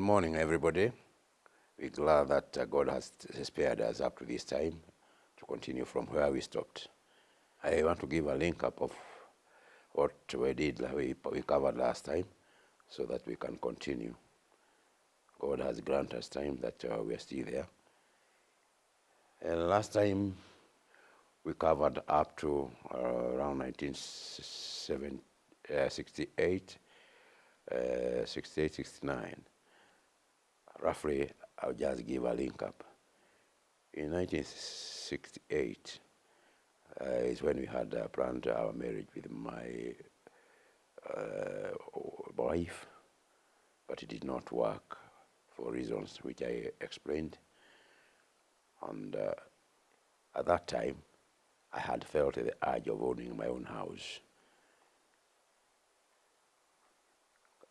morning, everybody. We're glad that God has spared us up to this time to continue from where we stopped. I want to give a link up of what we did, we covered last time, so that we can continue. God has granted us time that we are still there. And last time we covered up to around 1968, 69. Roughly, I'll just give a link up. In 1968 is when we had planned our marriage with my wife, but it did not work for reasons which I explained. And at that time, I had felt the urge of owning my own house.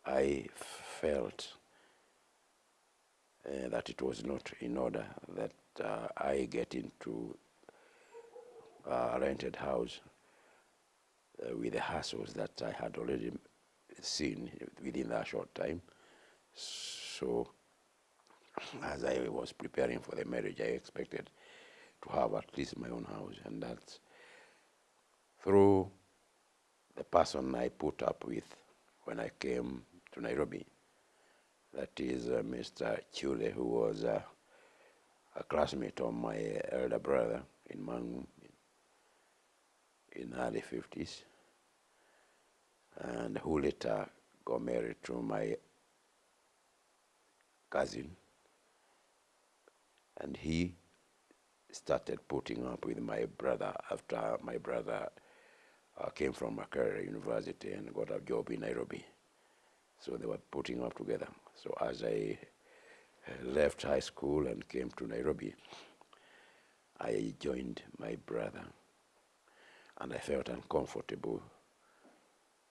I felt that it was not in order that I get into a rented house with the hassles that I had already seen within that short time. So as I was preparing for the marriage, I expected to have at least my own house, and that's through the person I put up with when I came to Nairobi. That is Mr. Chule, who was a classmate of my elder brother in Mangu in early 50s, and who later got married to my cousin. And he started putting up with my brother after my brother came from Makerere University and got a job in Nairobi. So they were putting up together. So as I left high school and came to Nairobi, I joined my brother, and I felt uncomfortable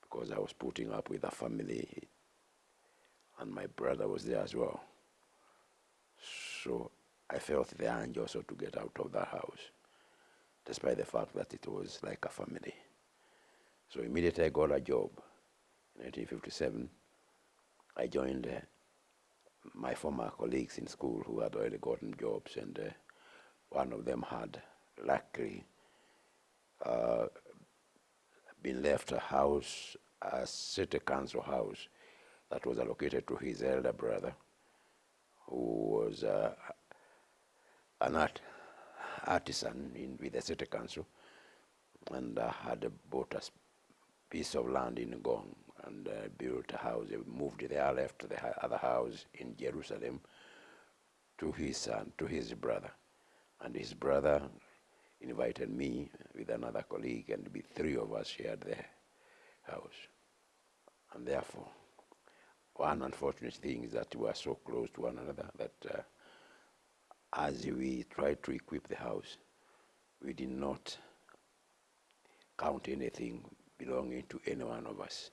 because I was putting up with a family, and my brother was there as well. So I felt the urge also to get out of that house, despite the fact that it was like a family. So immediately I got a job. In 1957, I joined my former colleagues in school who had already gotten jobs, and one of them had luckily been left a house, a city council house that was allocated to his elder brother, who was an artisan with the city council, and had bought a piece of land in Ngong and built a house. They moved there, left the other house in Jerusalem to his son, to his brother. And his brother invited me with another colleague, and we three of us shared the house. And therefore, one unfortunate thing is that we were so close to one another that as we tried to equip the house, we did not count anything belonging to any one of us.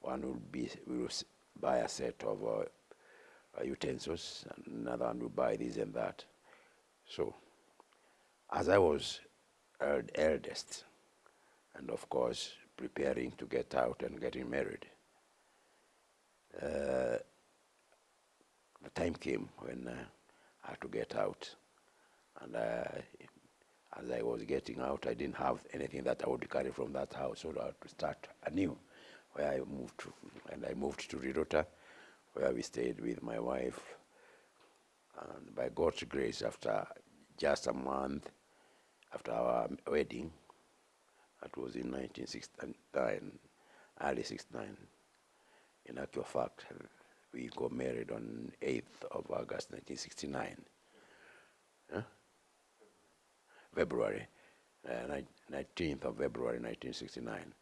We will buy a set of utensils, and another one will buy this and that. So, as I was eldest, and of course preparing to get out and getting married, the time came when I had to get out. And as I was getting out, I didn't have anything that I would carry from that house, so I had to start anew, where I moved to. And I moved to Rirota, where we stayed with my wife. And by God's grace, after just a month after our wedding, that was in 1969, early 69, in actual fact, we got married on 8th of August 1969. February, 19th of February 1969,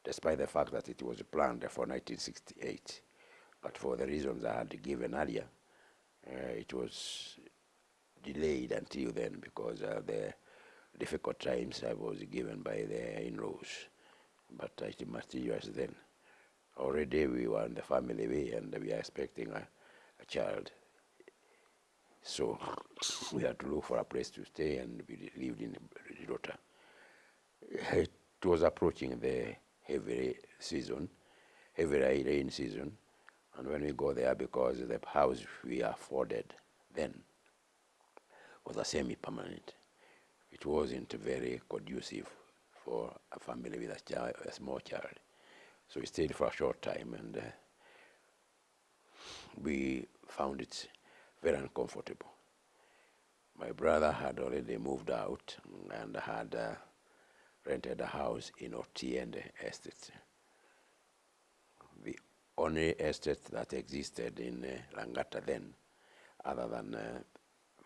despite the fact that it was planned for 1968. But for the reasons I had given earlier, it was delayed until then because of the difficult times I was given by the in-laws. But it materialized then. Already we were in the family way, and we are expecting a child. So we had to look for a place to stay, and we lived in Rirota. It was approaching the heavy rain season, And when we go there, because the house we afforded then was a semi-permanent, it wasn't very conducive for a family with a small child. So we stayed for a short time, and we found it very uncomfortable. My brother had already moved out and had rented a house in Otiende Estate, the only estate that existed in Langata then, other than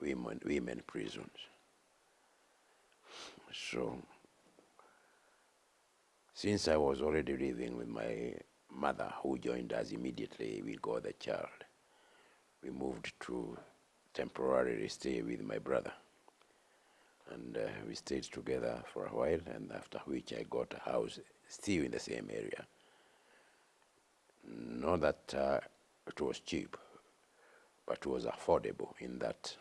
women prisons. So, since I was already living with my mother, who joined us immediately we got the child, we moved to temporarily stay with my brother. And we stayed together for a while, and after which I got a house still in the same area. Not that it was cheap, but it was affordable in that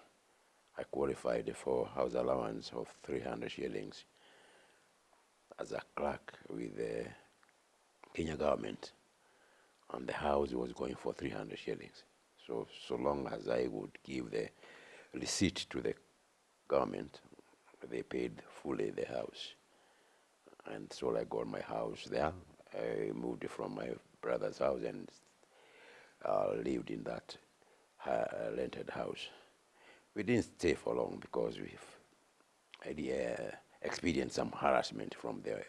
I qualified for house allowance of 300 shillings as a clerk with the Kenya government, and the house was going for 300 shillings. So long as I would give the receipt to the government, they paid fully the house. And so I got my house there. I moved from my brother's house and lived in that rented house. We didn't stay for long because we experienced some harassment from the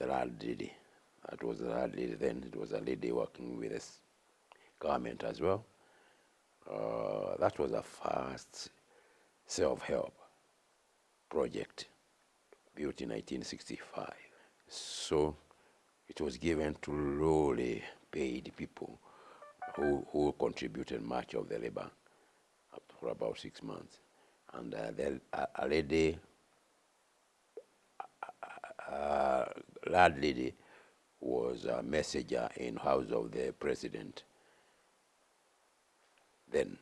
landlady. That was the landlady then. It was a lady working with the government as well. That was a first self-help project built in 1965. So it was given to lowly paid people who contributed much of the labor for about 6 months. And a lady, landlady, was a messenger in house of the president then.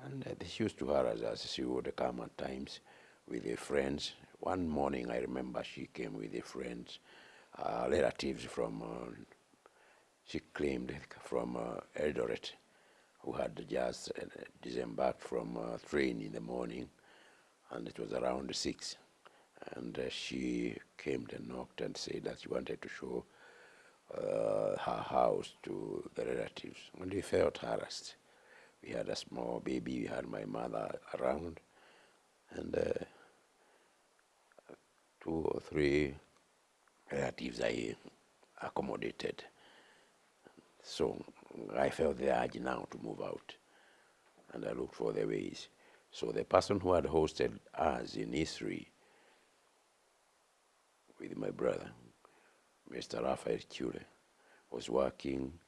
And she used to harass us. She would come at times with her friends. One morning, I remember she came with her friends, relatives from, she claimed, from Eldoret, who had just disembarked from a train in the morning, and it was around 6. And she came and knocked and said that she wanted to show her house to the relatives. And we felt harassed. We had a small baby, we had my mother around, and 2 or 3 relatives I accommodated. So I felt the urge now to move out, and I looked for the ways. So the person who had hosted us in history with my brother, Mr. Raphael Chule, was working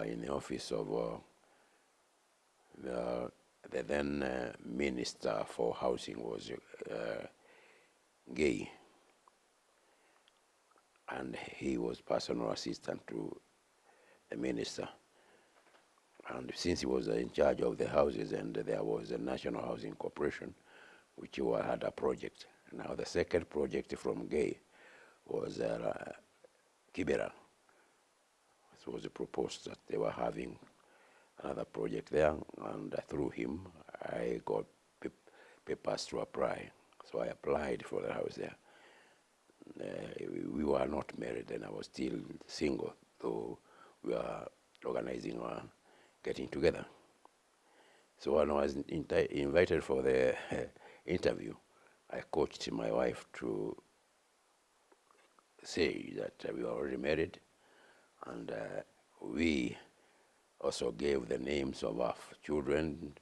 in the office of the then Minister for Housing was Gay, and he was personal assistant to the minister. And since he was in charge of the houses, and there was a National Housing Corporation, which had a project. Now the second project from Gay was Kibera. It was proposed that they were having another project there, and through him I got papers to apply. So I applied for the house there. We were not married, and I was still single, though we were organizing getting together. So when I was invited for the interview, I coached my wife to say that we were already married, and we also gave the names of our children,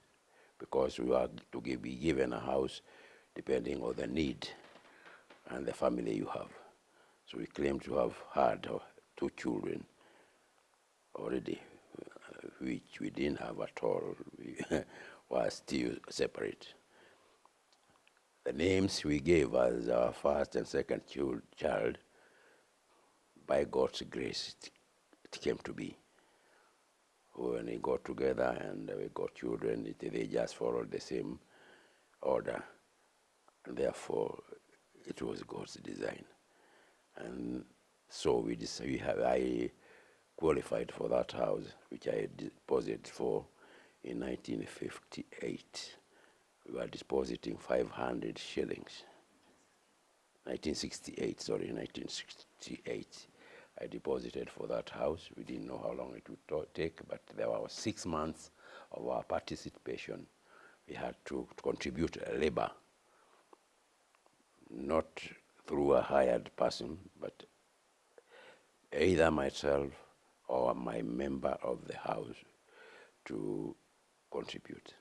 because we were to be given a house depending on the need and the family you have. So we claimed to have had 2 children already, which we didn't have at all. We were still separate. The names we gave as our first and second child, by God's grace, it came to be. When we got together and we got children, they just followed the same order. And therefore, it was God's design. And so I qualified for that house, which I deposited for in 1958. We were depositing 500 shillings. 1968, sorry, 1968. I deposited for that house. We didn't know how long it would take, but there were 6 months of our participation. We had to contribute labor, not through a hired person, but either myself or my member of the house to contribute.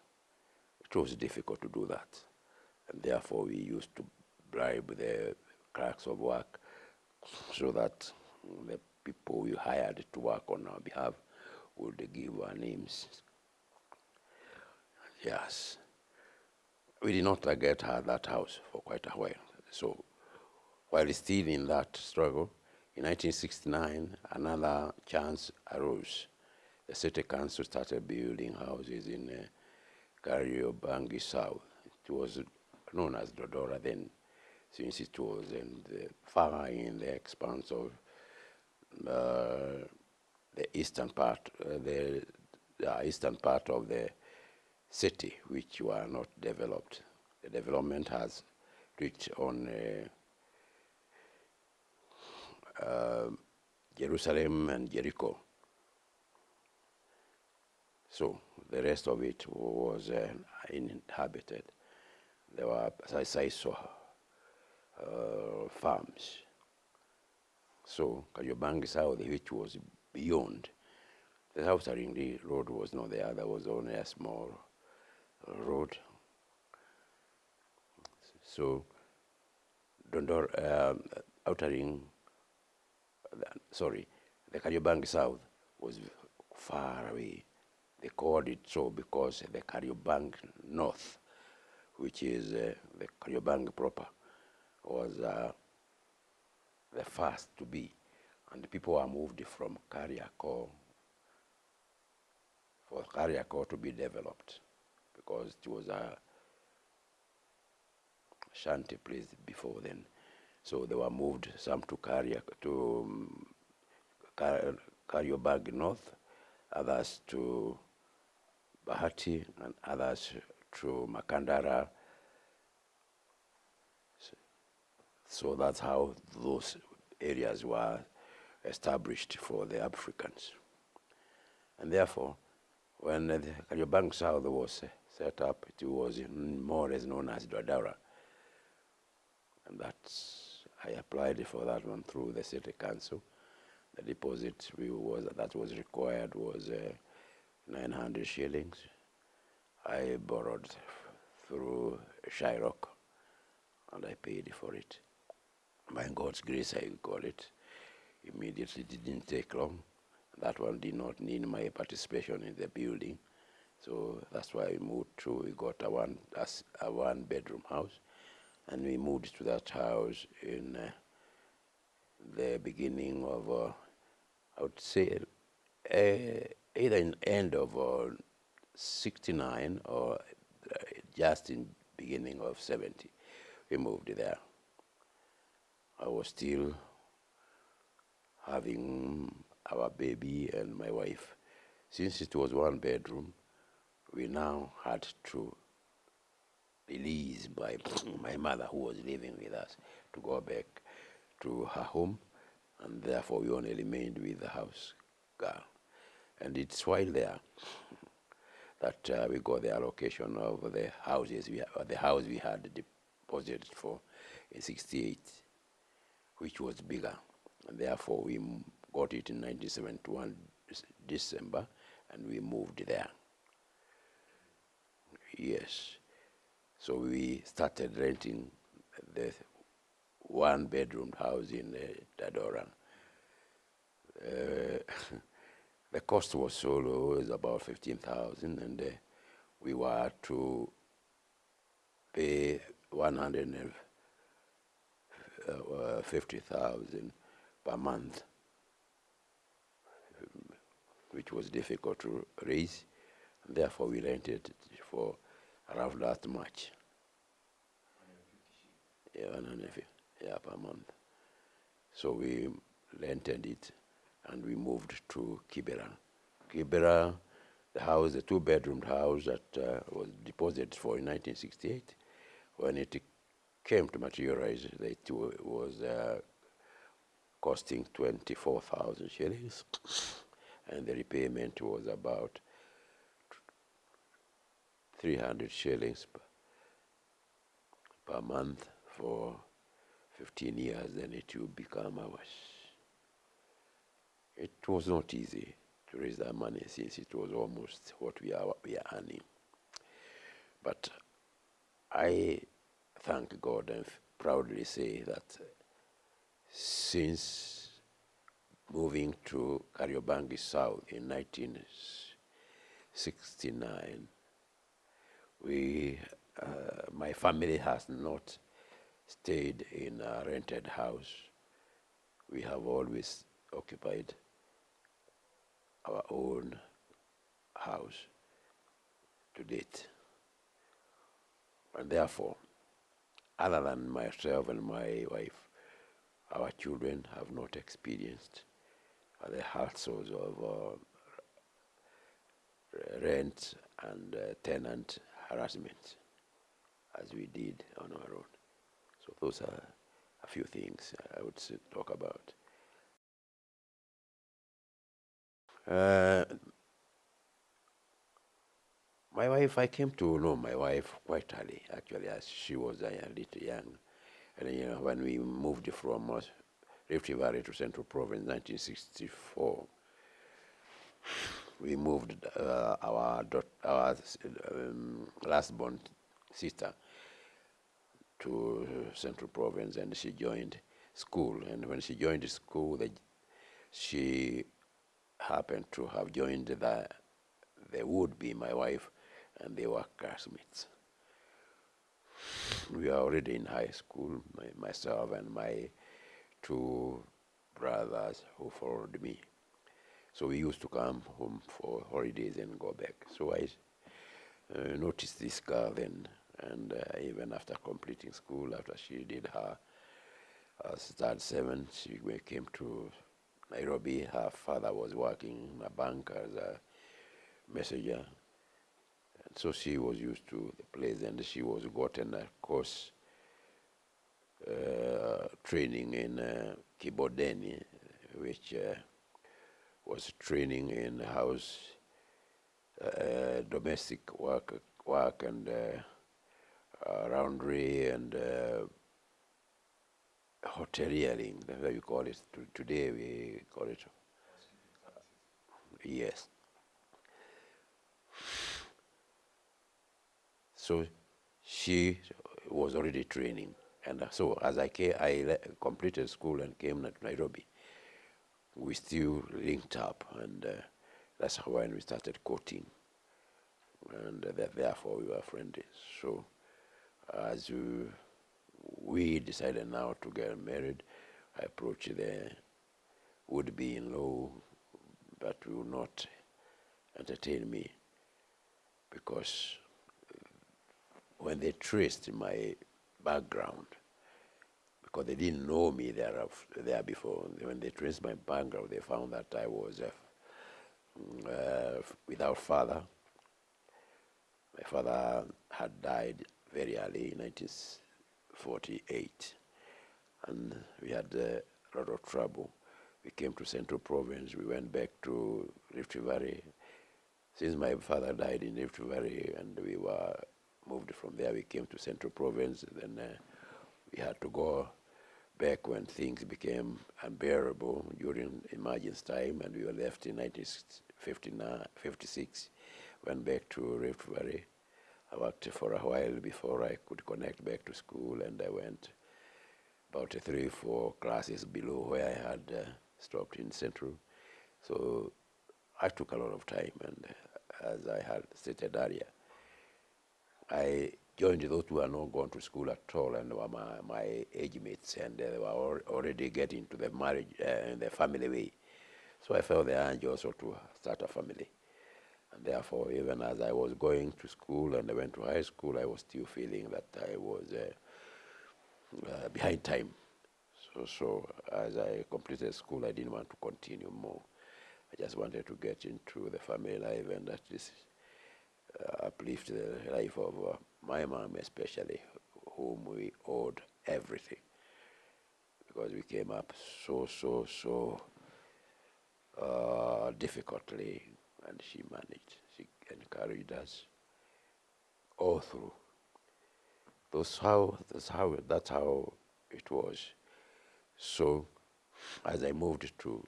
It was difficult to do that, and therefore we used to bribe the clerks of work so that the people we hired to work on our behalf would give our names. Yes. We did not get that house for quite a while. So while still in that struggle, in 1969, another chance arose. The city council started building houses in Kariobangi South. It was known as Dodora then, since it was far in the expanse of the eastern part of the city, which were not developed. The development has reached on Jerusalem and Jericho. So the rest of it was uninhabited. There were, as I saw, farms. So Kariobangi South, which was beyond, the Outer Ring Road was not there. There was only a small road. So Outer Ring, the Kariobangi South was far away. They called it so because the Kariobangi North, which is the Kariobangi proper, was the first to be. And the people were moved from Kariakor for Kariakor to be developed, because it was a shanty place before then. So they were moved, some to Kariobangi North, others to Bahati, and others to Makandara. So that's how those areas were established for the Africans. And therefore, when the Kariobangi South was set up, it was more or less known as Dodora. And I applied for that one through the city council. The deposit that was required was 900 shillings. I borrowed through Shyrock, and I paid for it. By God's grace, I got it immediately. It didn't take long. That one did not need my participation in the building. So that's why we got a one-bedroom house, and we moved to that house in the beginning of, I would say, either in end of 69 or just in beginning of 70. We moved there. I was still having our baby and my wife. Since it was one bedroom, we now had to release my mother, who was living with us, to go back to her home, and therefore we only remained with the house girl. And it's while there that we got the allocation of the houses, the house we had deposited for in 68, which was bigger. And therefore we got it in 1971 December, and we moved there. Yes. So we started renting the one-bedroom house in Dodora. The cost was so low, it was about 15,000, and we were to pay 150,000 per month, which was difficult to raise, and therefore we rented it for around that much. Yeah, 150, yeah, per month. So we rented it, and we moved to Kibera. Kibera, the house, the two-bedroom house that was deposited for in 1968, when it came to materialize, it was costing 24,000 shillings, and the repayment was about 300 shillings per month for 15 years. Then it will become ours. It was not easy to raise that money since it was almost what we are earning. But I thank God and proudly say that since moving to Kariobangi South in 1969, my family has not stayed in a rented house. We have always occupied our own house to date. And therefore, other than myself and my wife, our children have not experienced the hassles of rent and tenant harassment as we did on our own. So those are a few things I would talk about. My wife, I came to know my wife quite early, actually, as she was a little young. And when we moved from Rift Valley to Central Province in 1964, we moved our last born sister to Central Province, and she joined school. And when she joined school, she happened to have joined the would-be my wife, and they were classmates. We were already in high school, myself and my two brothers who followed me. So we used to come home for holidays and go back. So I noticed this girl then, and even after completing school, after she did her start 7, she came to Nairobi. Her father was working in a bank as a messenger. And so she was used to the place, and she was gotten a course training in Kibodeni, which was training in house domestic work and laundry and hoteliering, that's how you call it. Today we call it. Yes. So she was already training. And so as I completed school and came to Nairobi, we still linked up, and that's when we started courting. And therefore we were friendly. So as we decided now to get married, I approached the would-be in-law, but will not entertain me, because when they traced my background, because they didn't know me there before, when they traced my background, they found that I was without father. My father had died very early in 1948, and we had a lot of trouble. We came to Central Province. We went back to Rift Valley. Since my father died in Rift Valley and we were moved from there, we came to Central Province. Then we had to go back when things became unbearable during emergency time, and we were left in 1956. Went back to Rift Valley. I worked for a while before I could connect back to school, and I went about 3-4 classes below where I had stopped in Central. So I took a lot of time, and as I had stated earlier, I joined those who were not going to school at all, and were my age mates, and they were already getting to the marriage and the family way. So I felt the urge also to start a family. And therefore, even as I was going to school and I went to high school, I was still feeling that I was behind time. So as I completed school, I didn't want to continue more. I just wanted to get into the family life and at least uplift the life of my mom especially, whom we owed everything. Because we came up so difficultly, and she managed. She encouraged us all through. That's how it was. So, as I moved to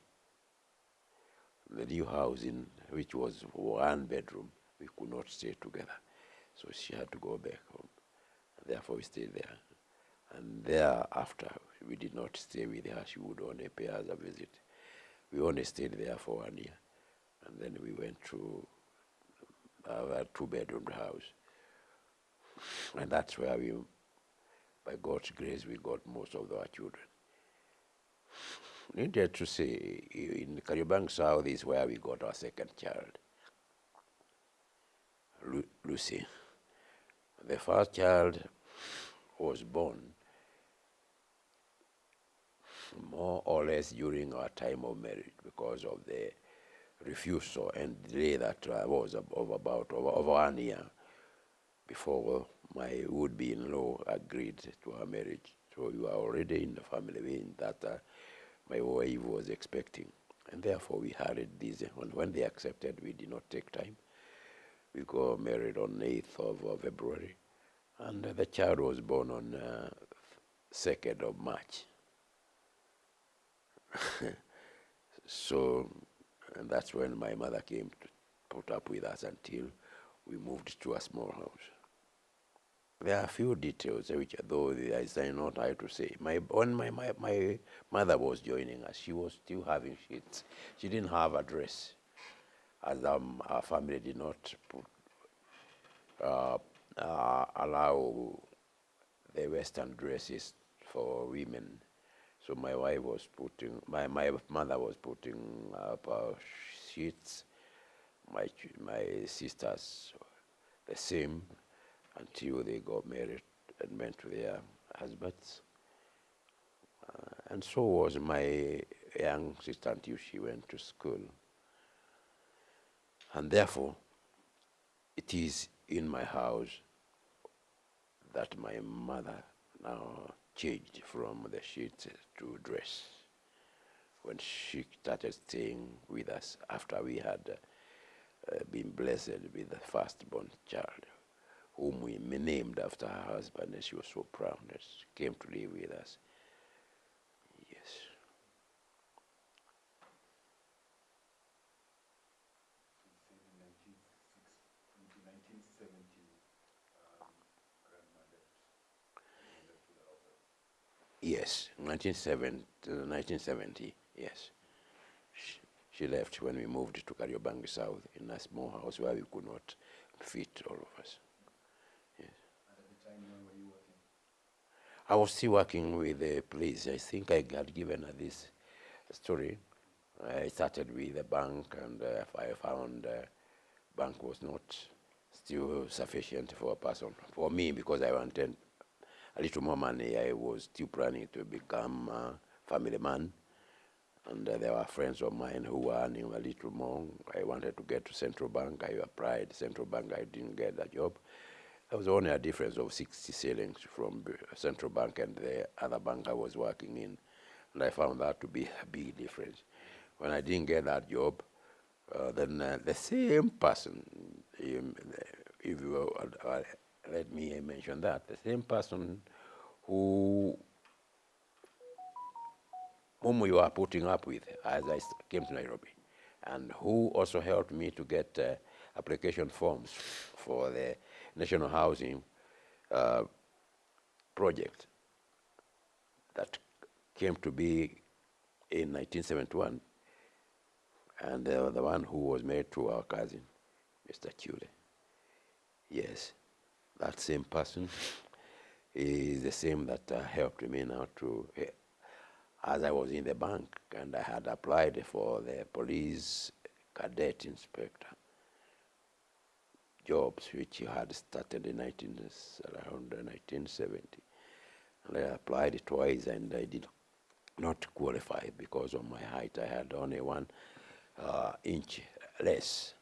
the new house, in which was one bedroom, we could not stay together. So she had to go back home. And therefore, we stayed there. And thereafter, we did not stay with her. She would only pay us a visit. We only stayed there for 1 year. And then we went to our two-bedroom house. And that's where we, by God's grace, we got most of our children. Needed to say, in Kariobangi South is where we got our second child, Lucy. The first child was born more or less during our time of marriage because of the refusal and delay that was of about over 1 year before my would-be-in-law agreed to our marriage. So we were already in the family in that my wife was expecting. And therefore we hurried this. And when they accepted, we did not take time. We got married on 8th of February. And the child was born on 2nd of March. So, and that's when my mother came to put up with us until we moved to a small house. There are a few details which, though I say not I to say. When my mother was joining us, she was still having sheets. She didn't have a dress, as our family did not allow the Western dresses for women. So my wife was my mother was putting up sheets. My sisters the same until they got married and went to their husbands. And so was my young sister until she went to school. And therefore, it is in my house that my mother now changed from the sheets to dress when she started staying with us after we had been blessed with the firstborn child, whom we named after her husband, and she was so proud that she came to live with us. Yes. Yes, 1970, yes. She left when we moved to Kariobangi South in a small house where we could not fit all of us. Yes. And at the time, when were you working? I was still working with the police. I think I had given her this story. I started with the bank, and I found bank was not still sufficient for a person, for me, because I wanted a little more money. I was still planning to become a family man. And there were friends of mine who were earning a little more. I wanted to get to Central Bank. I applied Central Bank. I didn't get that job. There was only a difference of 60 shillings from Central Bank and the other bank I was working in. And I found that to be a big difference. When I didn't get that job, then the same person, if you let me mention that, the same person whom we were putting up with as I came to Nairobi, and who also helped me to get application forms for the National Housing project that came to be in 1971, and the one who was married to our cousin, Mr. Chule. Yes, that same person is the same that helped me now to, as I was in the bank and I had applied for the police cadet inspector jobs, which had started in around 1970. And I applied twice and I did not qualified because of my height. I had only 1 inch less.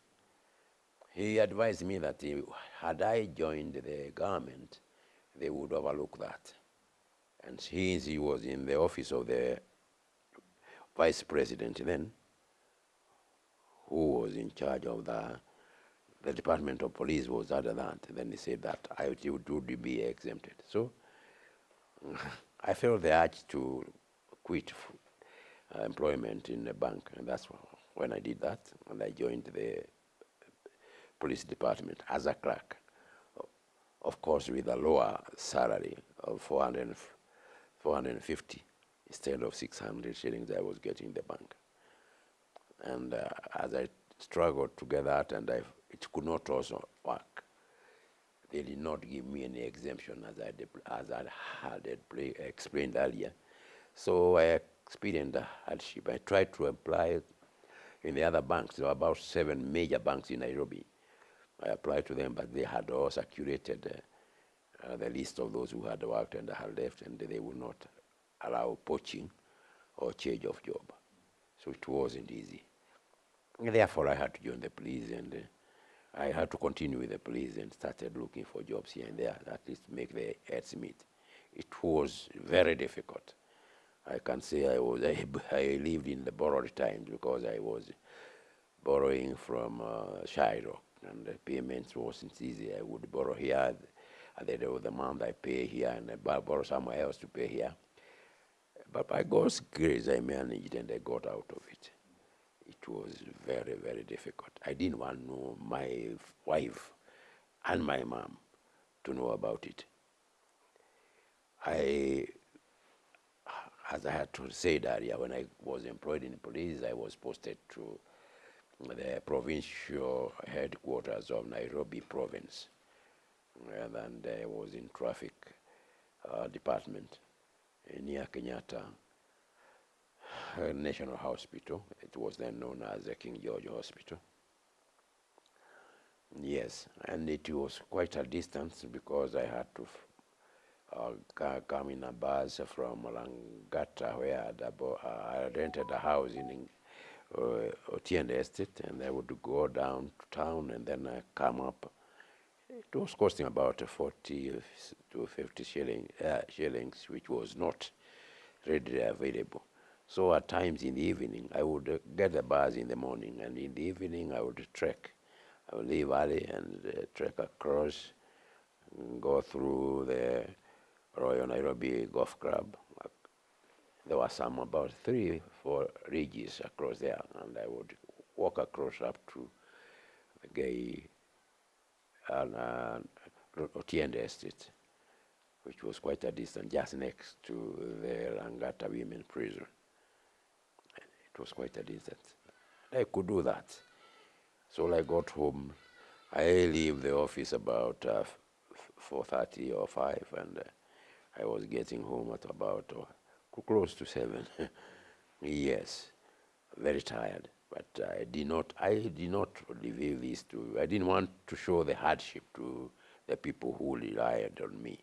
He advised me that had I joined the government, they would overlook that. And since he was in the office of the vice president then, who was in charge of the Department of Police was under that, then he said that I would be exempted. So I felt the urge to quit employment in a bank, and that's when I did that, and I joined the police department as a clerk, of course with a lower salary of 450 instead of 600 shillings I was getting in the bank. And as I struggled to get that, and it could not also work, they did not give me any exemption as I had explained earlier. So I experienced a hardship. I tried to apply in the other banks. There were about 7 major banks in Nairobi. I applied to them, but they had all circulated the list of those who had worked and had left, and they would not allow poaching or change of job. So it wasn't easy. And therefore, I had to join the police, and I had to continue with the police and started looking for jobs here and there, at least make the ends meet. It was very difficult. I can say I lived in the borrowed times because I was borrowing from Shiro, and the payments wasn't easy. I would borrow here at the end of the month, I pay here, and I borrow somewhere else to pay here. But by God's grace, I managed and I got out of it. It was very, very difficult. I didn't want my wife and my mom to know about it. As I had said earlier, when I was employed in the police, I was posted to the provincial headquarters of Nairobi province. And I was in traffic department near Kenyatta National Hospital. It was then known as the King George Hospital. Yes, and it was quite a distance because I had to come in a bus from Langata, where I rented a house in Otiende Estate, and I would go down to town and then come up. It was costing about 40 to 50 shillings, which was not readily available. So at times in the evening, I would get the bus in the morning, and in the evening I would trek. I would leave early and trek across, go through the Royal Nairobi Golf Club. There were some about 3-4 ridges across there, and I would walk across up to the Gay and Otiende Estate, which was quite a distance, just next to the Langata Women Prison. It was quite a distance. I could do that. So I got home. I leave the office about 4:30 or 5, and I was getting home at about close to 7. Yes, very tired. But I did not reveal this to. I didn't want to show the hardship to the people who relied on me.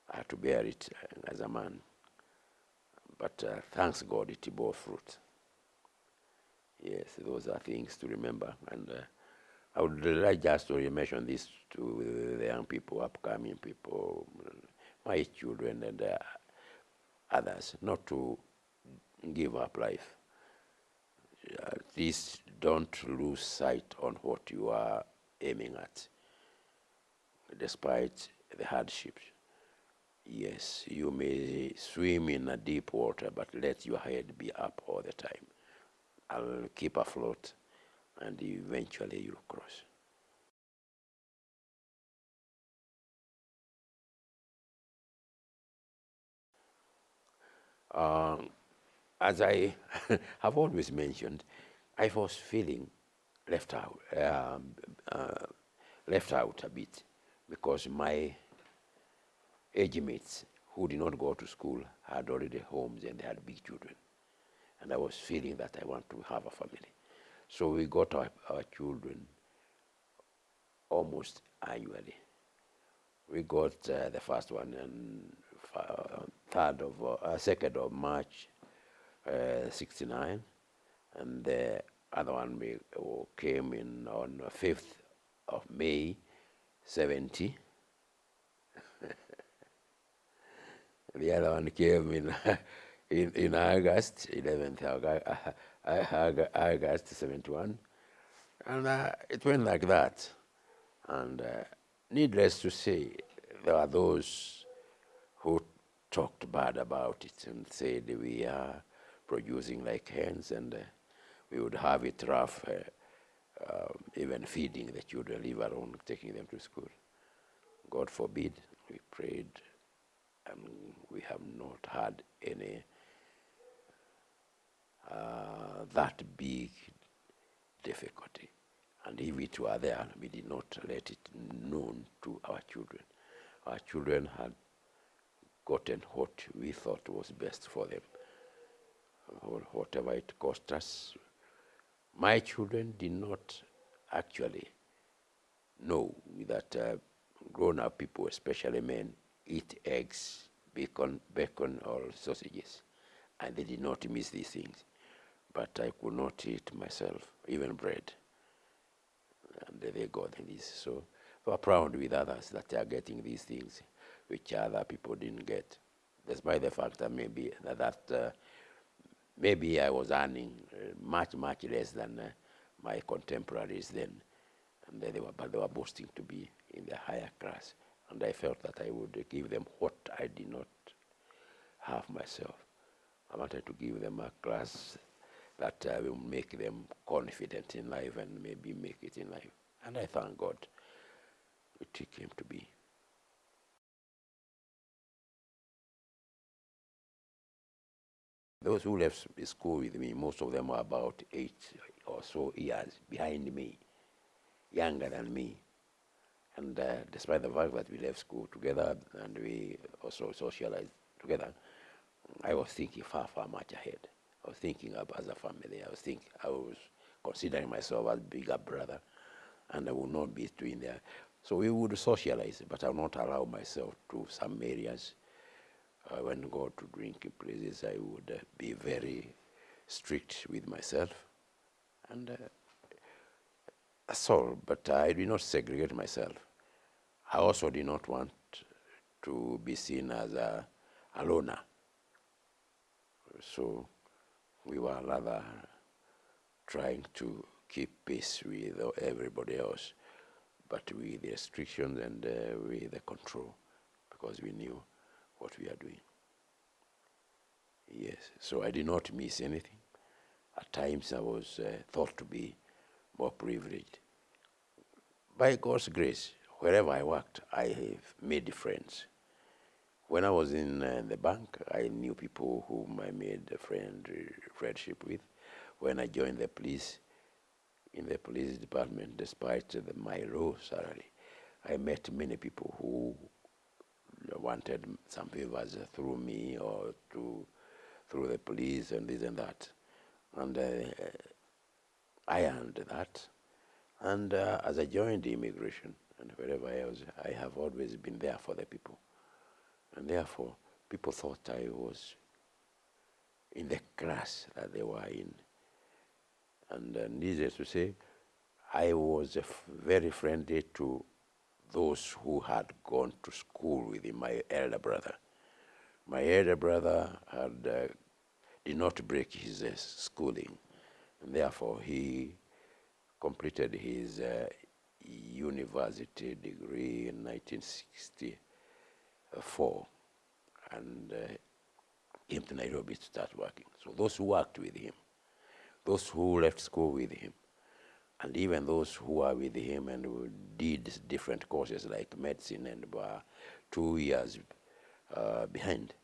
I had to bear it as a man. But thanks God, it bore fruit. Yes, those are things to remember. And I would like just to mention this to the young people, upcoming people, my children and others, not to give up life. At least don't lose sight on what you are aiming at, despite the hardships. Yes, you may swim in a deep water, but let your head be up all the time. I'll keep afloat, and eventually you'll cross. As I have always mentioned, I was feeling left out, left out a bit, because my age mates who did not go to school had already homes and they had big children. And I was feeling that I want to have a family. So we got our children almost annually. We got the first one in 2nd of March, 69, and the other one came in on 5th of May, 70. The other one came in in August, 11th August 71, and it went like that. And needless to say, there are those who talked bad about it and said we are producing like hens, and we would have it rough, even feeding the children, leave alone taking them to school. God forbid. We prayed, and we have not had any that big difficulty. And if it were there, we did not let it known to our children. Our children had gotten what we thought was best for them, or whatever it cost us. My children did not actually know that grown-up people, especially men, eat eggs, bacon or sausages, and they did not miss these things. But I could not eat myself, even bread. And they got these. So we're proud with others that they are getting these things which other people didn't get, despite the fact that maybe I was earning much less than my contemporaries then, and they were boasting to be in the higher class, and I felt that I would give them what I did not have myself. I wanted to give them a class that will make them confident in life and maybe make it in life. And I thank God it came to be. Those who left school with me, most of them were about 8 or so years behind me, younger than me. And despite the fact that we left school together and we also socialized together, I was thinking far much ahead. I was thinking up as a family. I was considering myself as bigger brother, and I would not be doing there. So we would socialize, but I would not allow myself to some areas. When I go to drinking places, I would be very strict with myself, and that's all. But I did not segregate myself. I also did not want to be seen as a loner. So we were rather trying to keep pace with everybody else, but with the restrictions and with the control, because we knew what we are doing. Yes, so I did not miss anything. At times I was thought to be more privileged. By God's grace, wherever I worked, I have made friends. When I was in the bank, I knew people whom I made a friendship with. When I joined the police, in the police department, despite my low salary, I met many people who wanted some favors through me or through the police and this and that. And I earned that. And as I joined immigration and wherever else, I have always been there for the people. And therefore, people thought I was in the class that they were in. And needless to say, I was very friendly to those who had gone to school with my elder brother. My elder brother did not break his schooling, and therefore he completed his university degree in 1964 and came to Nairobi to start working. So those who worked with him, those who left school with him, and even those who were with him and who did different courses like medicine and were 2 years behind,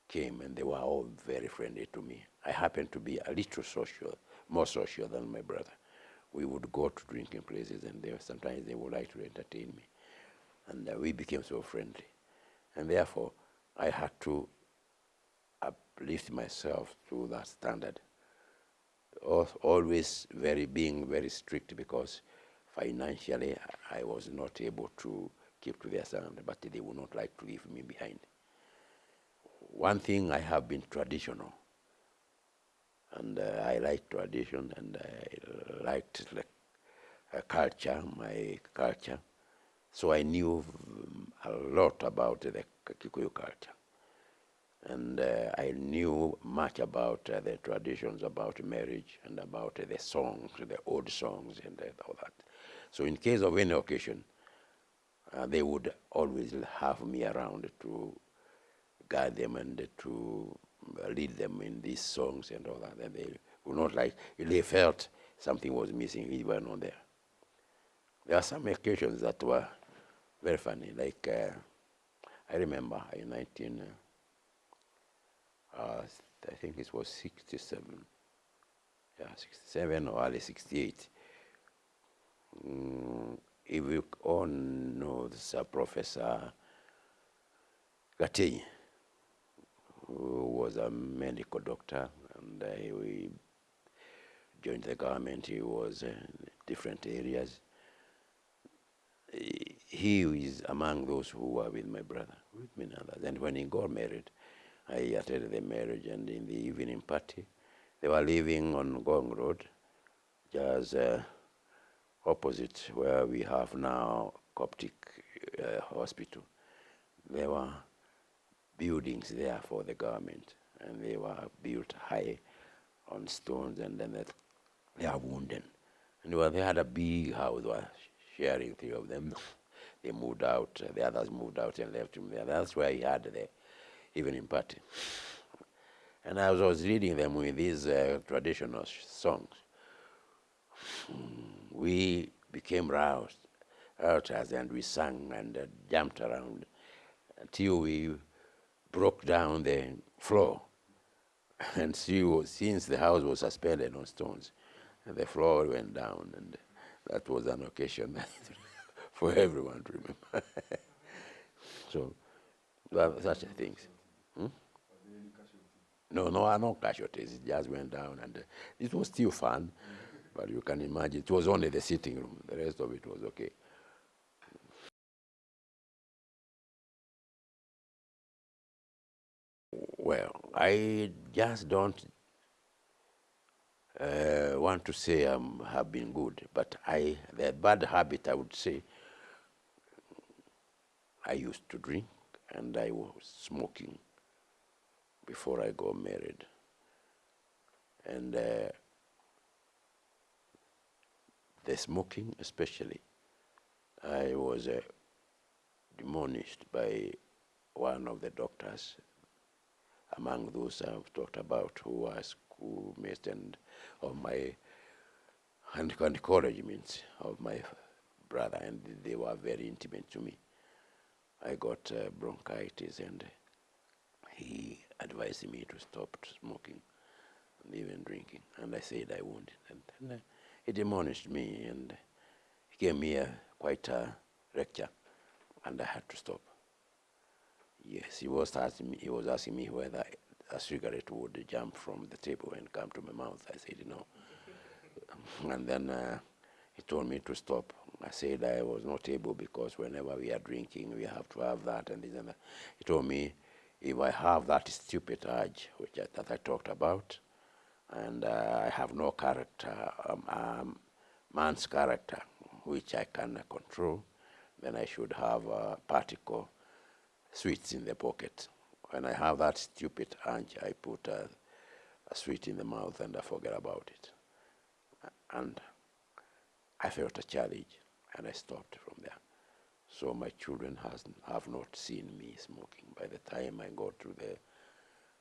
came, and they were all very friendly to me. I happened to be a little social, more social than my brother. We would go to drinking places, and sometimes they would like to entertain me. And we became so friendly. And therefore, I had to uplift myself to that standard. Always being very strict, because financially I was not able to keep to their standard, but they would not like to leave me behind. one thing, I have been traditional, and I like tradition, and I liked culture, my culture. So I knew a lot about the Kikuyu culture. And I knew much about the traditions about marriage and about the songs, the old songs and all that. So in case of any occasion, they would always have me around to guide them and to lead them in these songs and all that. And they would not like, if they felt something was missing, we were not there. There are some occasions that were very funny, like I remember in I think it was 67, yeah, 67 or early 68. If you all know this Professor Gatei, who was a medical doctor, and he joined the government. He was in different areas. He is among those who were with my brother, with many others. And when he got married, I attended the marriage, and in the evening party, they were living on Gong Road, just opposite where we have now Coptic Hospital. There were buildings there for the government, and they were built high on stones, and then they are wooden. And they had a big house, they were sharing, three of them. They moved out, the others moved out and left him there. That's where he had the evening party. And I was reading them with these traditional songs. We became roused, and we sang and jumped around until we broke down the floor. And since the house was suspended on stones, the floor went down, and that was an occasion for everyone to remember. So, well, such things. No casualties. It just went down, and it was still fun. But you can imagine, it was only the sitting room. The rest of it was okay. Well, I just don't want to say have been good, but the bad habit, I would say, I used to drink, and I was smoking before I got married. And the smoking especially, I was demonished by one of the doctors among those I've talked about, who was schoolmates and of my and encouragement of my brother, and they were very intimate to me. I got bronchitis, and he advised me to stop smoking and even drinking, and I said I won't. And then he demonished me, and he gave me quite a lecture, and I had to stop. Yes, he was asking me whether a cigarette would jump from the table and come to my mouth. I said no. And then he told me to stop. I said I was not able, because whenever we are drinking, we have to have that and this and that. He told me if I have that stupid urge, that I talked about, and I have no character, man's character, which I can control, then I should have particle sweets in the pocket. When I have that stupid urge, I put a sweet in the mouth and I forget about it. And I felt a challenge, and I stopped from there. So my children have not seen me smoking. By the time I got to the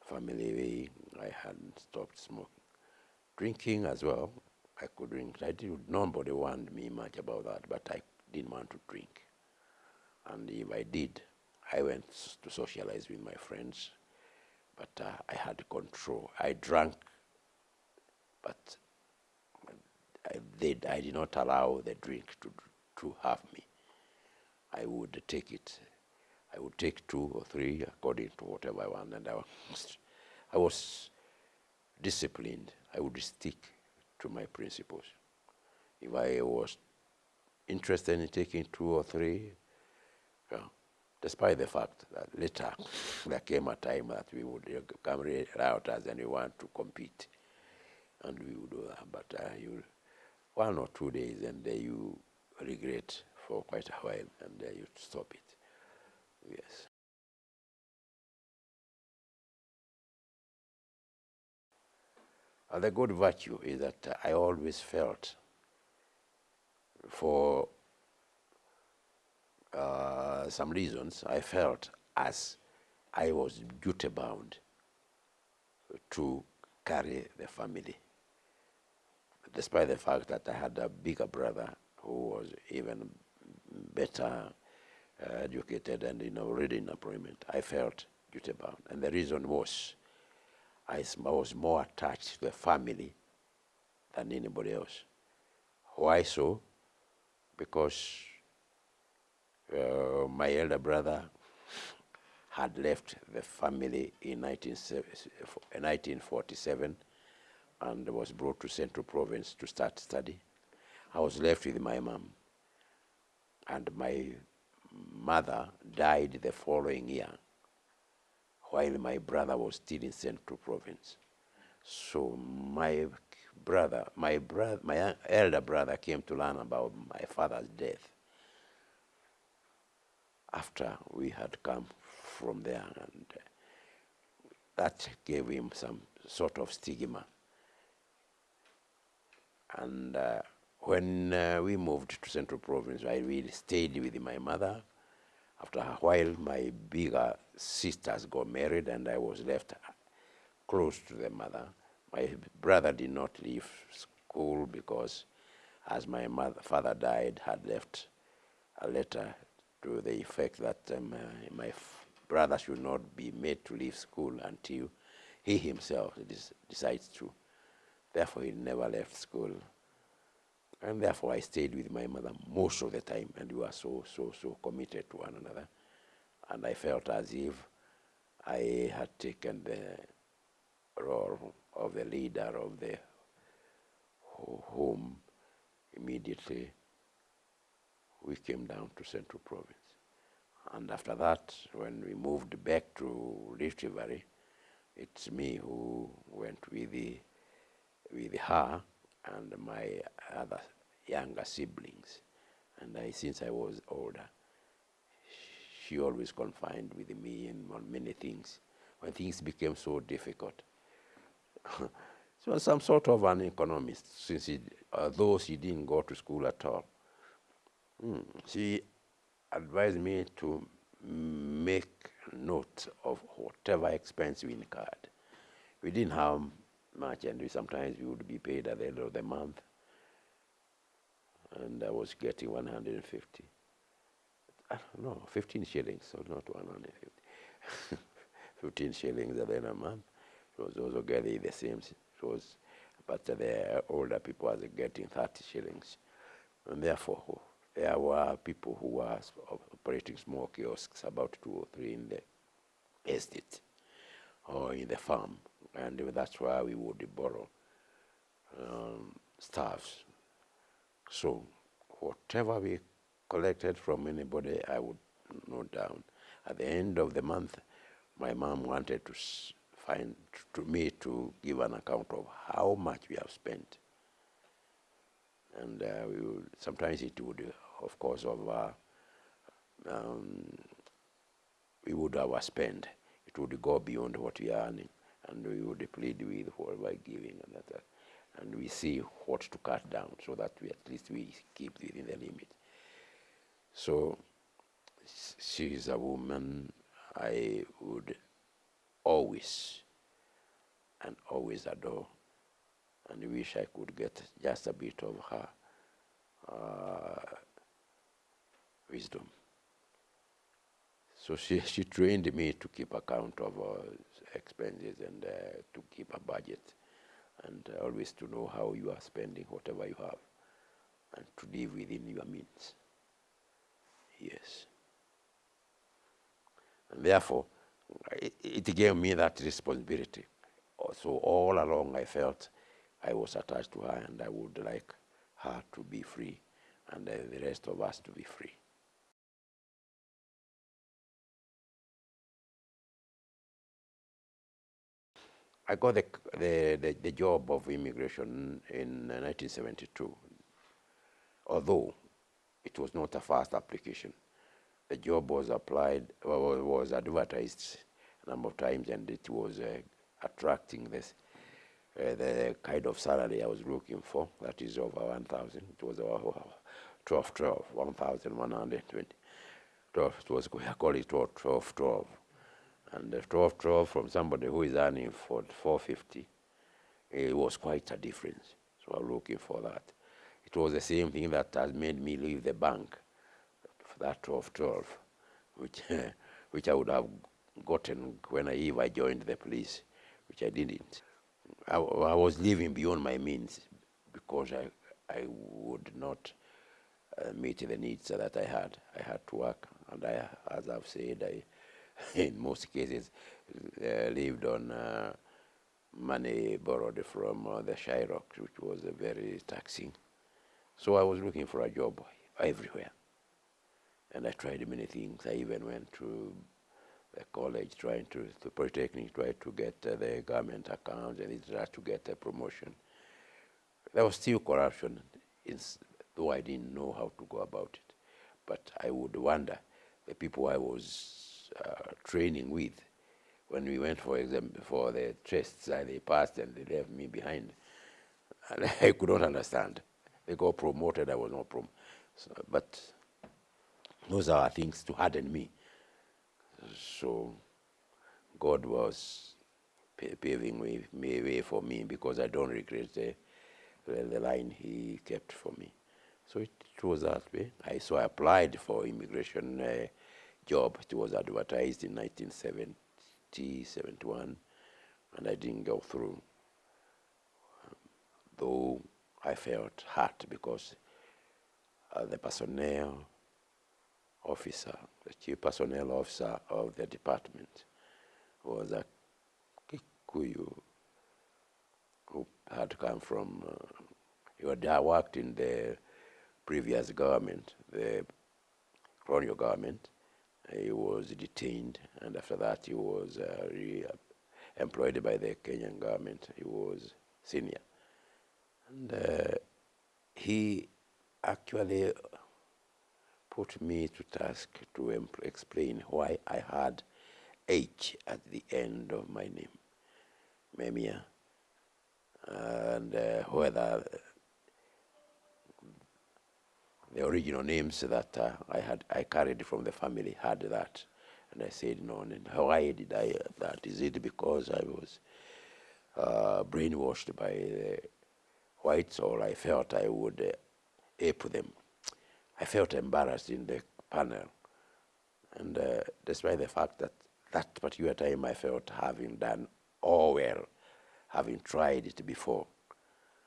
family, I hadn't stopped smoking. Drinking as well, I could drink. Nobody warned me much about that, but I didn't want to drink. And if I did, I went to socialize with my friends, but I had control. I drank, but I did not allow the drink to have me. I would take it. I would take 2 or 3 according to whatever I want, and I was disciplined. I would stick to my principles. If I was interested in taking 2 or 3, despite the fact that later there came a time that we would come rioters and we want to compete, and we would do that. But you 1 or 2 days, and you regret for quite a while, and you stop it. Yes. The good virtue is that I always felt, for some reasons, I felt as I was duty bound to carry the family, despite the fact that I had a bigger brother who was even better educated and already in employment. I felt duty bound, and the reason was I was more attached to the family than anybody else. Why so? Because my elder brother had left the family in 1947 and was brought to Central Province to start study. I was left with my mom, and my mother died the following year while my brother was still in Central Province. So my elder brother came to learn about my father's death after we had come from there, and that gave him some sort of stigma. And when we moved to Central Province, I really stayed with my mother. After a while, my bigger sisters got married, and I was left close to the mother. My brother did not leave school because, as my father died, had left a letter to the effect that my brother should not be made to leave school until he himself decides to. Therefore, he never left school. And therefore, I stayed with my mother most of the time, and we were so committed to one another. And I felt as if I had taken the role of the leader of the home. Immediately, we came down to Central Province. And after that, when we moved back to Rift Valley, it's me who went with her and my other younger siblings. And since I was older, she always confined with me in on many things. When things became so difficult, she was some sort of an economist, since although she didn't go to school at all. She advised me to make note of whatever expense we incurred. We didn't have much, and sometimes we would be paid at the end of the month. And I was getting 150. I don't know, 15 shillings, so not 150. 15 shillings at the end of the month. It was also getting the same. But the older people were getting 30 shillings. And therefore, there were people who were operating small kiosks, about 2 or 3 in the estate or in the farm. And that's why we would borrow staffs. So whatever we collected from anybody, I would note down. At the end of the month, my mom wanted me to give an account of how much we have spent. And sometimes it would, of course, we would overspend. It would go beyond what we are earning, and we would plead with whoever giving, and we see what to cut down so that we at least keep within the limit. So she is a woman I would always adore, and wish I could get just a bit of her wisdom. So she trained me to keep account of expenses and to keep a budget, and always to know how you are spending whatever you have, and to live within your means. Yes. And therefore, it gave me that responsibility. So all along I felt I was attached to her, and I would like her to be free, and the rest of us to be free. I got the job of immigration in 1972, although it was not a fast application. The job was applied, was advertised a number of times, and it was attracting the kind of salary I was looking for. That is over 1,000. It was over 1,120. 12, it was, I call it 12. And 12 from somebody who is earning for 450, it was quite a difference. So I'm looking for that. It was the same thing that has made me leave the bank, for that 12, which which I would have gotten when if I joined the police, which I didn't. I was living beyond my means because I would not meet the needs that I had. I had to work, and as I've said, in most cases, lived on money borrowed from the Shyrock, which was very taxing. So I was looking for a job everywhere, and I tried many things. I even went to the college, trying to Polytechnic, tried to get the government account, and tried to get a promotion. There was still corruption, though I didn't know how to go about it. But I would wonder, the people I was training with, when we went for exam for the tests, they passed and they left me behind. And I could not understand. They got promoted, I was not promoted. So, but those are things to harden me. So God was paving way for me, because I don't regret the line he kept for me. So it was that way. So I applied for immigration job. It was advertised in 1970, 71, and I didn't go through. Though I felt hurt because the personnel officer, the chief personnel officer of the department, was a Kikuyu who had come from, he had worked in the previous government, the colonial government. He was detained, and after that he was employed by the Kenyan government. He was senior. And he actually put me to task to explain why I had H at the end of my name, Memia, and whether the original names that I carried from the family had that. And I said no. And why did I have that? Is it because I was brainwashed by the whites, or I felt I would ape them? I felt embarrassed in the panel. And despite the fact that that particular time I felt having done all well, having tried it before,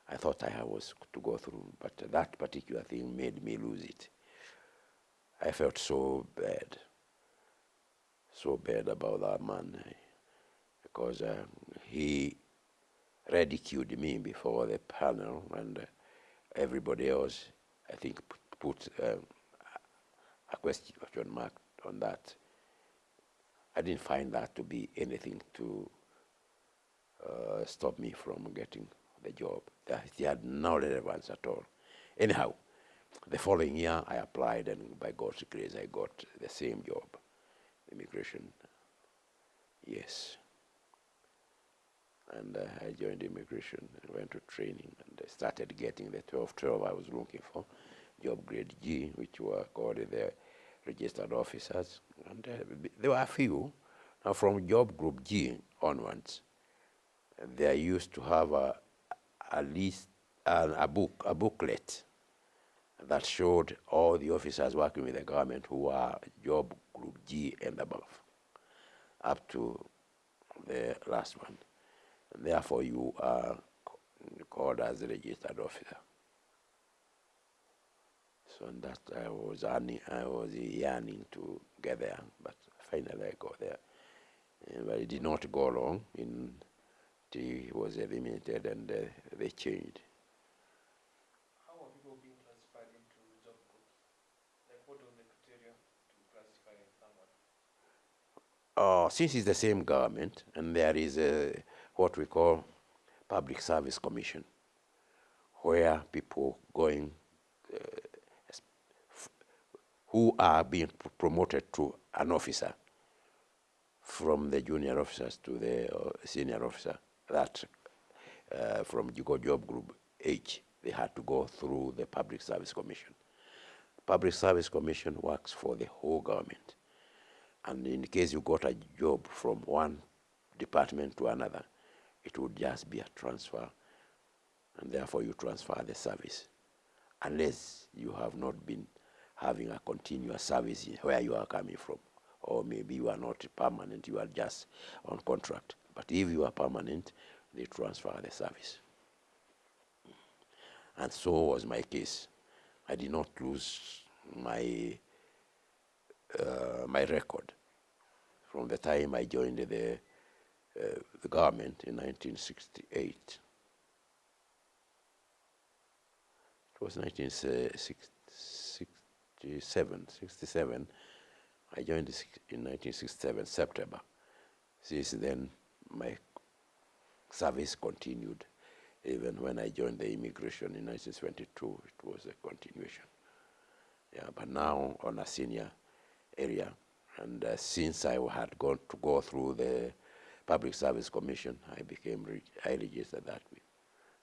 I thought I was to go through, but that particular thing made me lose it. I felt so bad about that man, because he ridiculed me before the panel, and everybody else, I think, put a question mark on that. I didn't find that to be anything to stop me from getting the job. They had no relevance at all. Anyhow, the following year I applied, and by God's grace I got the same job, immigration. Yes. And I joined immigration and went to training, and I started getting the 12 I was looking for, job grade G, which were called the registered officers. And there were a few. Now from job group G onwards, they used to have a list, a booklet that showed all the officers working with the government who are job group G and above, up to the last one. And therefore, you are called as a registered officer. So that I was yearning to get there, but finally I got there. But it did not go long. It was eliminated, and they changed. How are people being classified into job groups? Like, what are the criteria to classify someone? Since it's the same government, and there is what we call Public Service Commission, where people going who are being promoted to an officer from the junior officers to the senior officer, that from Jigo Job Group H, they had to go through the Public Service Commission. Public Service Commission works for the whole government. And in case you got a job from one department to another, it would just be a transfer, and therefore you transfer the service, unless you have not been having a continuous service where you are coming from, or maybe you are not permanent, you are just on contract. But if you are permanent, they transfer the service. And so was my case. I did not lose my my record from the time I joined the government in 1968. It was 1967. I joined in 1967, September. Since then, my service continued. Even when I joined the immigration in 1972, it was a continuation. Yeah, but now on a senior area, and since I had gone to go through the Public Service Commission, I became I registered that way,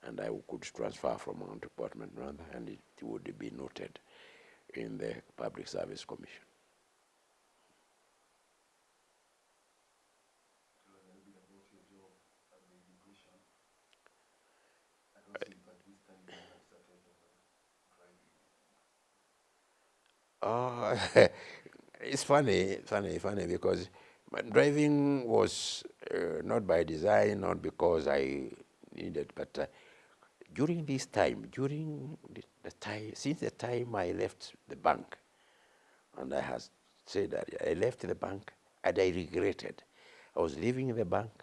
and I could transfer from one department to another, and it would be noted in the Public Service Commission. It's funny because my driving was not by design, not because I needed, but during this time, since the time I left the bank, and I have said that I left the bank and I regretted. I was leaving the bank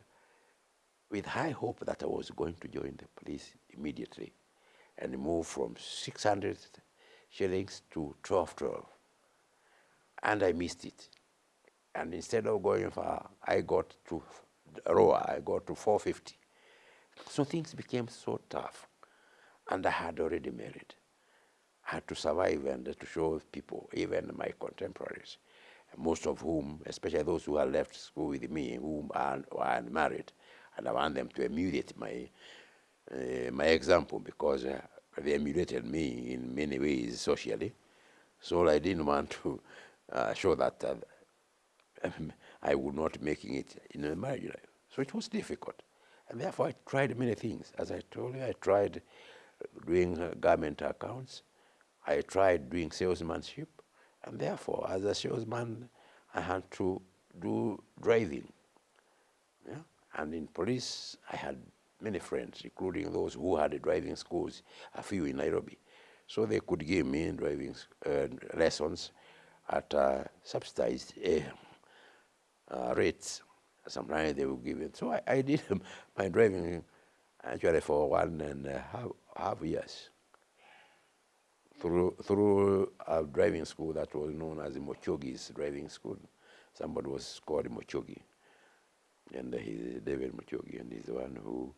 with high hope that I was going to join the police immediately and move from 600 shillings to 1212. And I missed it. And instead of going far, I got to Roa, I got to 450. So things became so tough. And I had already married. I had to survive and to show people, even my contemporaries, most of whom, especially those who had left school with me, whom are unmarried, and I want them to emulate my example, because they emulated me in many ways socially. So I didn't want to show that I would not making it in a marriage life. So it was difficult. And therefore I tried many things. As I told you, I tried doing garment accounts. I tried doing salesmanship. And therefore, as a salesman, I had to do driving. Yeah? And in police, I had many friends, including those who had driving schools, a few in Nairobi. So they could give me driving lessons at subsidized rates. Sometimes they would give it. So I did my driving actually for 1.5 years through a driving school that was known as Mochogi's driving school. Somebody was called Mochogi, and he's David Mochogi, and he's the one who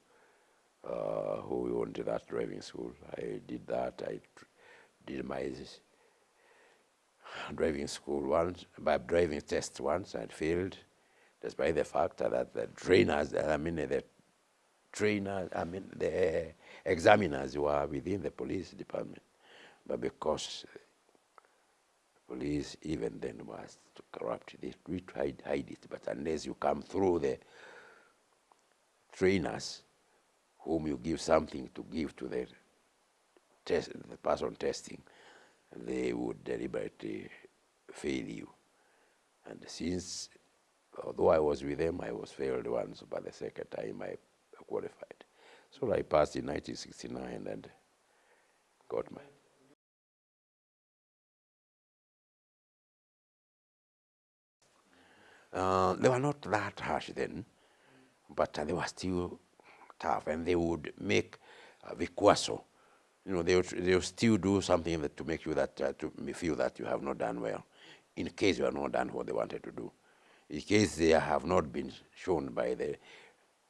owned that driving school. I did that. I did my driving school once, by driving test once, and failed, despite the fact that the examiners were within the police department. But because police even then was corrupt, they tried to hide it. But unless you come through the trainers, whom you give something to give to the person testing, they would deliberately fail you. And since, although I was with them, I was failed once, but the second time I qualified. So I passed in 1969 and got my... They were not that harsh then, but they were still tough, and they would make vikwaso. You know, they would still do something that to make you that to feel that you have not done well, in case you have not done what they wanted to do. In case they have not been shown by the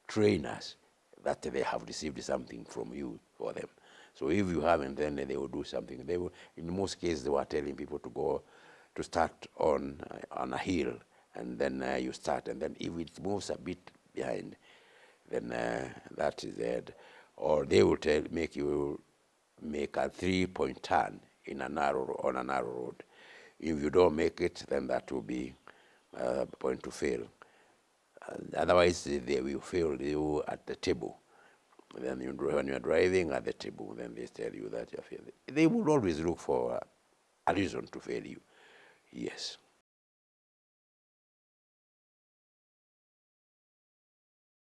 trainers that they have received something from you for them. So if you haven't, then they will do something. They will, in most cases, they were telling people to go to start on a hill, and then you start, and then if it moves a bit behind, then that is it. Or they will make you make a 3-point turn in a on a narrow road. If you don't make it, then that will be a point to fail. Otherwise, they will fail you at the table. Then when you are driving at the table, then they tell you that you are failing. They will always look for a reason to fail you. Yes.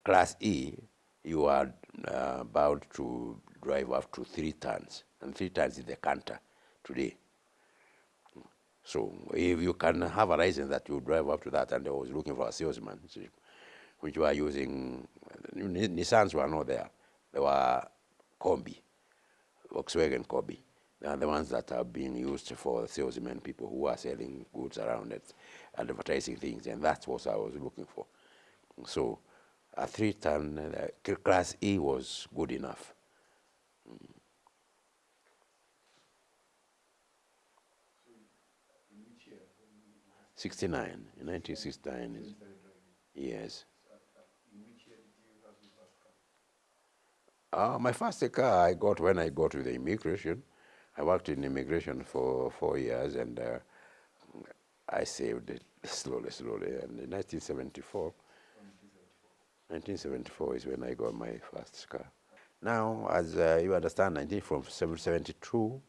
Class E, you are bound to drive up to 3 tons, and 3 tons is the canter today. So if you can have a license that you drive up to that, and I was looking for a salesman, which were using, Nissans were not there. They were Kombi, Volkswagen Kombi. They are the ones that are being used for salesmen, people who are selling goods around it, advertising things, and that's what I was looking for. So a 3-ton Class E was good enough. 69, in 1969 is, yes. In which year did you have your first car? My first car I got when I got to the immigration. I worked in immigration for 4 years, and I saved it slowly. And in 1974 is when I got my first car. Now, as you understand, from 1972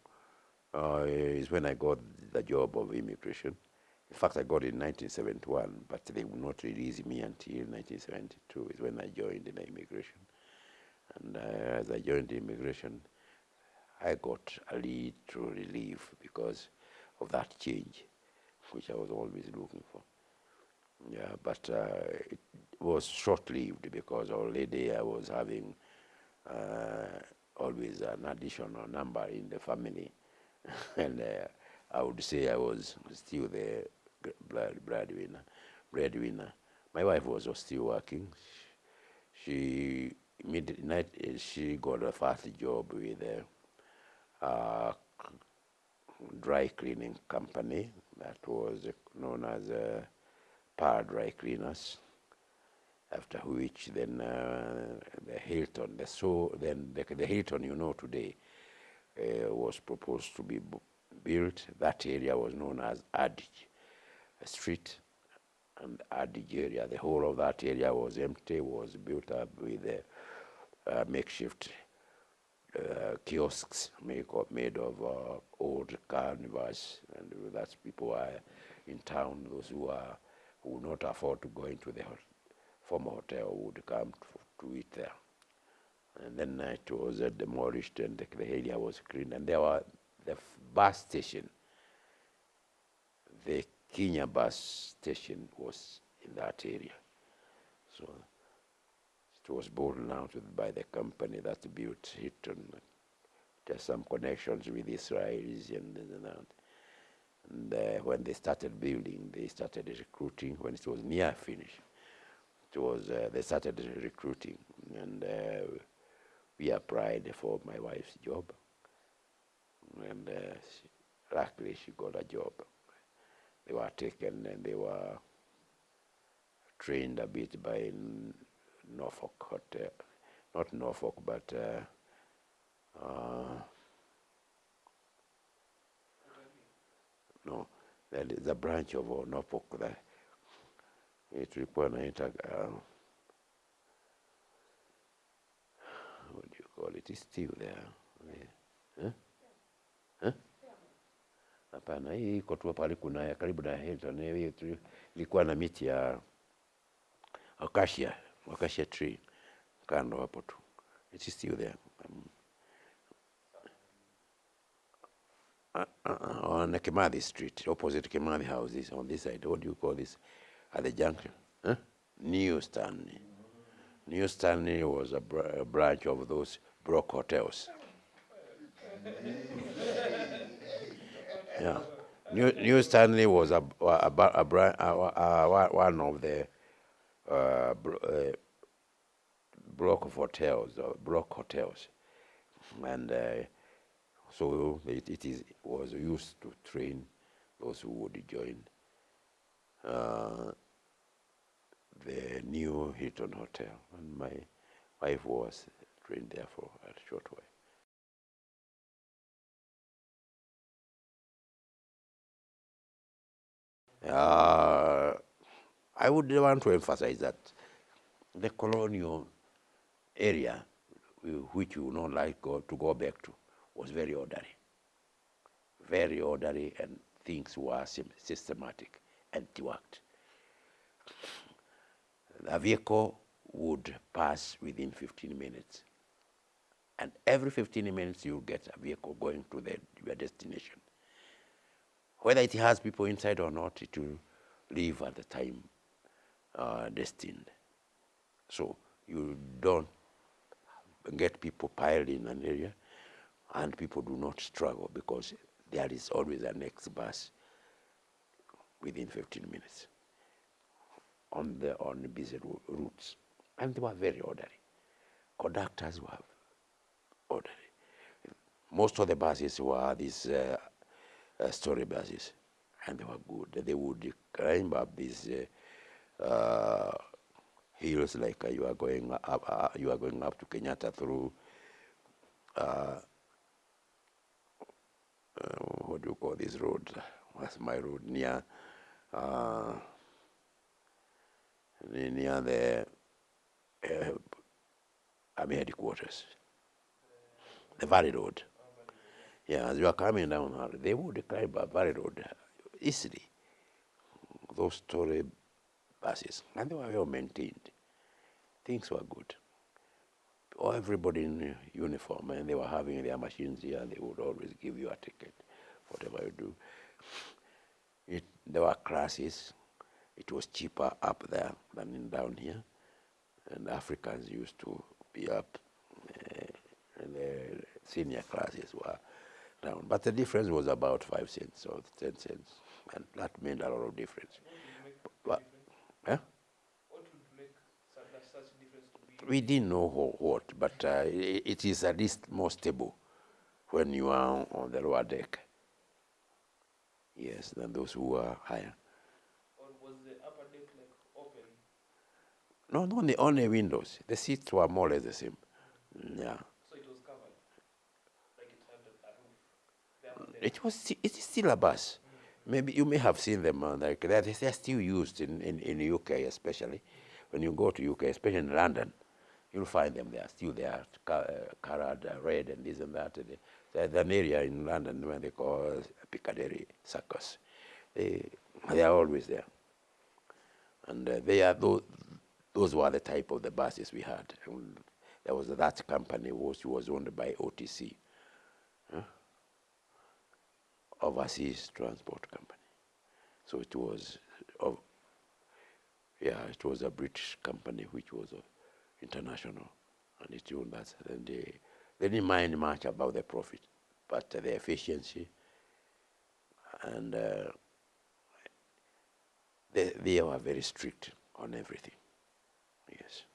is when I got the job of immigration. In fact, I got it in 1971, but they would not release me until 1972 is when I joined the immigration. And as I joined the immigration, I got a little relief because of that change, which I was always looking for. Yeah, but it was short-lived because already I was having always an additional number in the family. And I would say I was still the breadwinner. My wife was still working. She got a first job with a dry cleaning company that was known as Power Dry Cleaners. After which, then the Hilton, the Hilton you know today was proposed to be built. That area was known as Adige Street and Adige area. The whole of that area was empty, was built up with makeshift kiosks made of old canvas, and that's people are in town. Those who would not afford to go into the former hotel would come to eat there. And then it was demolished, and the area was cleaned. And there were the bus station, the Kenya bus station was in that area. So it was bought out by the company that built it, and just some connections with Israelis and that. And when they started building, they started recruiting. When it was near finish, they started recruiting, and we applied for my wife's job, and luckily she got a job. They were taken and they were trained a bit by Norfolk Hotel, not Norfolk, but no, that is a branch of Norfolk. It required what do you call it? It's still there. Huh? Huh? Hapana, hii iko tu pale kuna karibu na Hilton. Hii ilikuwa na miti ya acacia tree kando hapo tu. It is still there. On Kimathi Street, opposite Kimathi houses on this side. What do you call this? At the junction? Huh? New Stanley. New Stanley was a branch of those Brock hotels. Yeah. New Stanley was one of the block of hotels, or block hotels, and so was used to train those who would join the new Hilton Hotel, and my wife was trained there for a short while. I would want to emphasize that the colonial area, which you would not like to go back to, was very orderly, and things were systematic, and it worked. A vehicle would pass within 15 minutes, and every 15 minutes you get a vehicle going to your destination. Whether it has people inside or not, it will leave at the time destined. So you don't get people piled in an area, and people do not struggle because there is always a next bus within 15 minutes on the busy routes. And they were very orderly. Conductors were orderly. Most of the buses were these story buses, and they were good. They would climb up these hills, like you are going up to Kenyatta through what do you call this road? What's my road near the army headquarters, the Valley Road. Yeah, as you are coming down, they would climb up Valley Road easily. Those story buses, and they were well maintained. Things were good. Everybody in uniform, and they were having their machines here. They would always give you a ticket, whatever you do. There were classes. It was cheaper up there than down here, and Africans used to be up, and the senior classes were down. But the difference was about 5 cents or 10 cents, and that made a lot of difference. What would make such difference to be? We didn't know what, but it is at least more stable when you are on the lower deck. Yes, than those who are higher. Or was the upper deck like open? No, only windows. The seats were more or less the same. Yeah. So it was covered, like it had a roof. It is still a bus. Maybe you may have seen them, like that. They're still used in UK, especially. When you go to UK, especially in London, you'll find them. They are still there, colored red and this and that. There's an area in London where they call Piccadilly Circus. They are always there. And those were the type of the buses we had. And there was that company which was owned by OTC. Overseas Transport Company. So it was a British company which was international, and it owned that. And they didn't mind much about the profit, but the efficiency, and they were very strict on everything. Yes.